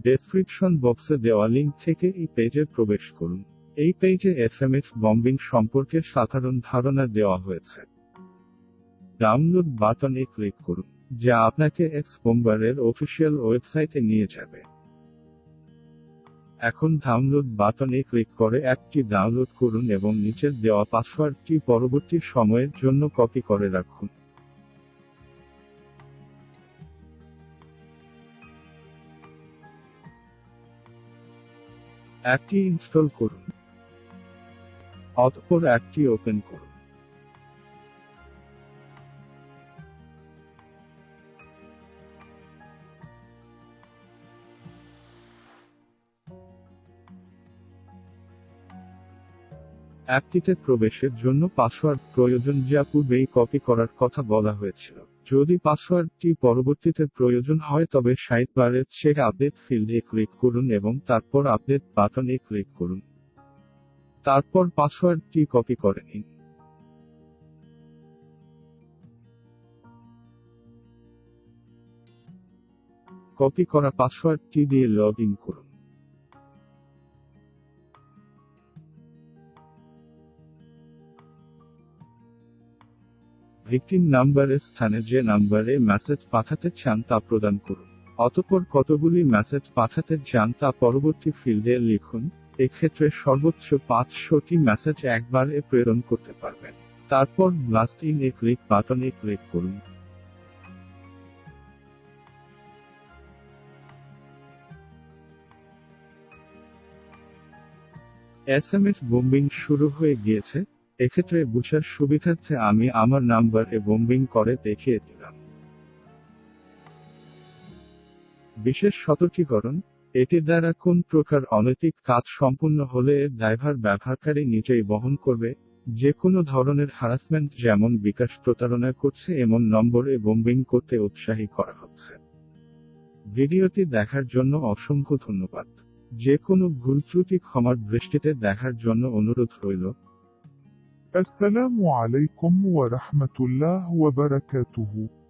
Description বক্সে দেওয়া link থেকে এই পেজে প্রবেশ করুন। এই পেজে এসএমএস বম্বিং সম্পর্কে সাধারণ ধারণা দেওয়া হয়েছে। ডাউনলোড বাটনে ক্লিক করুন, যা আপনাকে এক্সবম্বার-এর অফিসিয়াল ওয়েবসাইটে নিয়ে যাবে। এখন ডাউনলোড বাটনে ক্লিক করে অ্যাপটি ডাউনলোড করুন এবং নিচের দেওয়া পাসওয়ার্ডটি পরবর্তী সময়ের জন্য কপি করে রাখুন। অ্যাপটি ইনস্টল করুন, অতঃপর অ্যাপটি ওপেন করুন। অ্যাপটিতে প্রবেশের জন্য পাসওয়ার্ড প্রয়োজন, যা পূর্বেই কপি করার কথা বলা হয়েছিল। যদি পাসওয়ার্ডটি পরবর্তীতে প্রয়োজন হয় তবে সাইডবারের চেক আপডেট ফিল্ডে ক্লিক করুন এবং তারপর আপডেট বাটনে ক্লিক করুন। তারপর পাসওয়ার্ডটি কপি করে নিন। কপি করা পাসওয়ার্ডটি দিয়ে লগ ইন করুন। ভিকটিম নাম্বারের স্থানে যে নাম্বারে মেসেজ পাঠাতে চান তা প্রদান করুন। অতঃপর কতগুলি মেসেজ পাঠাতে চান তা পরবর্তী ফিল্ডে লিখুন। এক্ষেত্রে সর্বোচ্চ 500টি মেসেজ একবারে প্রেরণ করতে পারবেন। তারপর ব্লাস্ট ইন এ ক্লিক বাটনে ক্লিক করুন। এসএমএস বোম্বিং শুরু হয়ে গিয়েছে। এক্ষেত্রে বুঝার সুবিধার্থে আমি আমার নাম্বারে বোম্বিং করে দেখিয়ে দিলাম। বিশেষ সতর্কীকরণ, এটি দ্বারা কোন প্রকার অনৈতিক কাজ সম্পূর্ণ হলে এর দায়ভার ব্যবহারকারী নিজেই বহন করবে। যে কোনো ধরনের হারাসমেন্ট যেমন বিকাশ প্রতারণা করছে এমন নম্বরে বোম্বিং করতে উৎসাহী করা হচ্ছে। ভিডিওটি দেখার জন্য অসংখ্য ধন্যবাদ। যে কোনো ভুল ত্রুটি ক্ষমার দৃষ্টিতে দেখার জন্য অনুরোধ রইল। السلام عليكم ورحمة الله وبركاته.